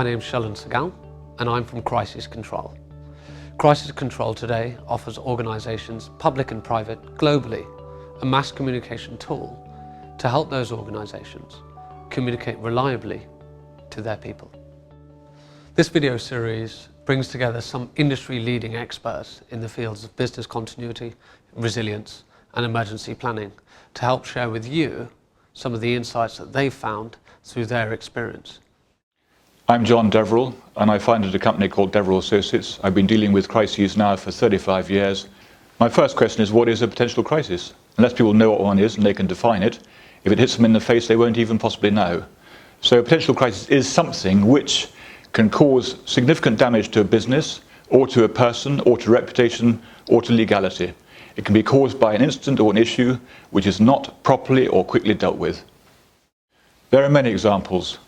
My name is Sheldon Segal and I'm from Crisis Control. Crisis Control today offers organisations, public and private, globally, a mass communication tool to help those organisations communicate reliably to their people. This video series brings together some industry-leading experts in the fields of business continuity, resilience and emergency planning to help share with you some of the insights that they've found through their experience. I'm John Deverill and I founded a company called Deverill Associates. I've been dealing with crises now for 35 years. My first question is, what is a potential crisis? Unless people know what one is and they can define it, if it hits them in the face they won't even possibly know. So a potential crisis is something which can cause significant damage to a business or to a person or to reputation or to legality. It can be caused by an incident or an issue which is not properly or quickly dealt with. There are many examples.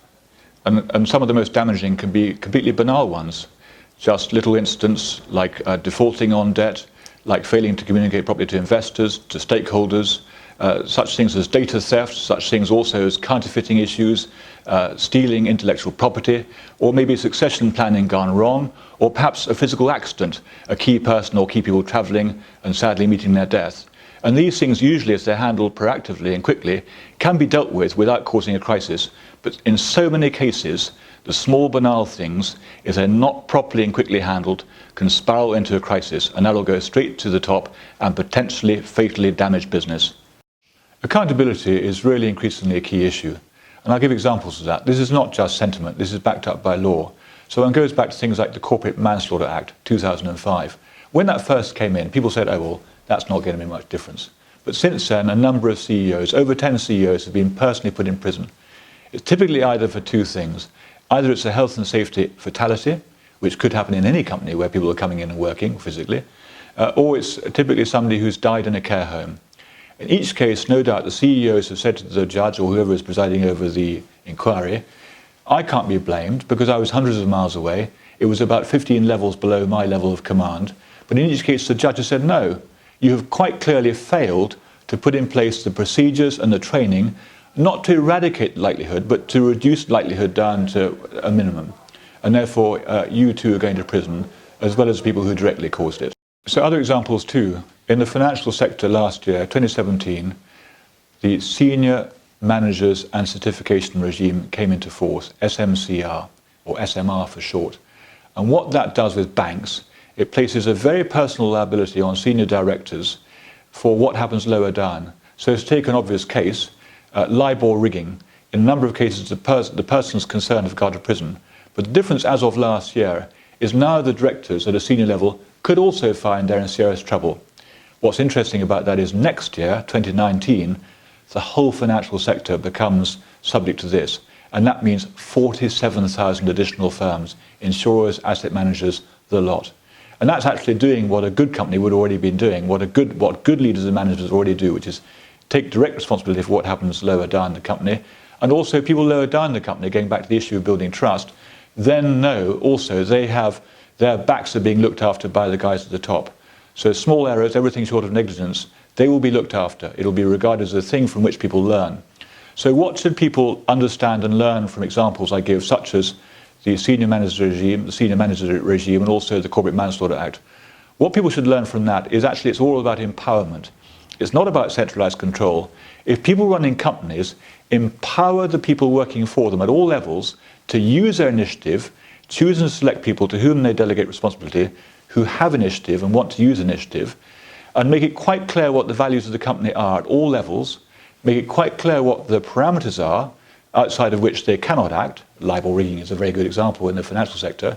And some of the most damaging can be completely banal ones. Just little incidents like defaulting on debt, like failing to communicate properly to investors, to stakeholders, such things as data theft, such things also as counterfeiting issues, stealing intellectual property, or maybe succession planning gone wrong, or perhaps a physical accident, a key person or key people travelling and sadly meeting their death. And these things, usually if they're handled proactively and quickly, can be dealt with without causing a crisis. But in so many cases, the small banal things, if they're not properly and quickly handled, can spiral into a crisis, and that'll go straight to the top and potentially fatally damage business. Accountability is really increasingly a key issue. And I'll give examples of that. This is not just sentiment, this is backed up by law. So one goes back to things like the Corporate Manslaughter Act, 2005. When that first came in, people said, oh well, that's not going to make much difference. But since then, a number of CEOs, over 10 CEOs, have been personally put in prison. It's typically either for two things. Either it's a health and safety fatality, which could happen in any company where people are coming in and working physically, or it's typically somebody who's died in a care home. In each case, no doubt, the CEOs have said to the judge or whoever is presiding over the inquiry, I can't be blamed because I was hundreds of miles away. It was about 15 levels below my level of command. But in each case, the judge has said, no, you have quite clearly failed to put in place the procedures and the training, not to eradicate likelihood, but to reduce likelihood down to a minimum. And therefore, you too are going to prison, as well as people who directly caused it. So other examples too. In the financial sector last year, 2017, the Senior Managers and Certification Regime came into force, SMCR, or SMR for short. And what that does with banks, it places a very personal liability on senior directors for what happens lower down. So to take an obvious case, LIBOR rigging. In a number of cases, the person's concerned have gone to prison. But the difference as of last year is now the directors at a senior level could also find they're in serious trouble. What's interesting about that is next year, 2019, the whole financial sector becomes subject to this. And that means 47,000 additional firms, insurers, asset managers, the lot. And that's actually doing what a good company would already been doing, what good leaders and managers already do, which is take direct responsibility for what happens lower down the company. And also people lower down the company, going back to the issue of building trust, then know also their backs are being looked after by the guys at the top. So small errors, everything short of negligence, they will be looked after. It'll be regarded as a thing from which people learn. So what should people understand and learn from examples I give, such as the Senior Managers Regime, and also the Corporate Manslaughter Act? What people should learn from that is actually it's all about empowerment. It's not about centralized control. If people running companies empower the people working for them at all levels to use their initiative, choose and select people to whom they delegate responsibility, who have initiative and want to use initiative, and make it quite clear what the values of the company are at all levels, make it quite clear what the parameters are outside of which they cannot act. LIBOR rigging is a very good example in the financial sector,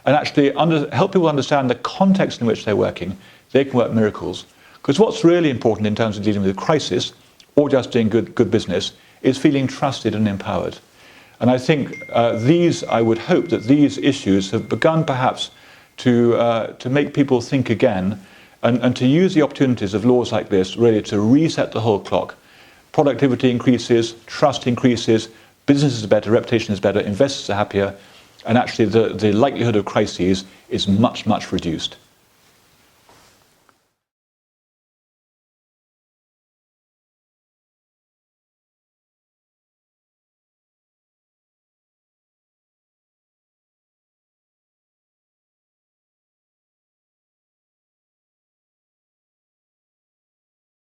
and actually help people understand the context in which they're working, they can work miracles. Because what's really important in terms of dealing with a crisis, or just doing good business, is feeling trusted and empowered. And I think I would hope that these issues have begun perhaps to make people think again and to use the opportunities of laws like this really to reset the whole clock. Productivity increases, trust increases, business is better, reputation is better, investors are happier, and actually the likelihood of crises is much, much reduced.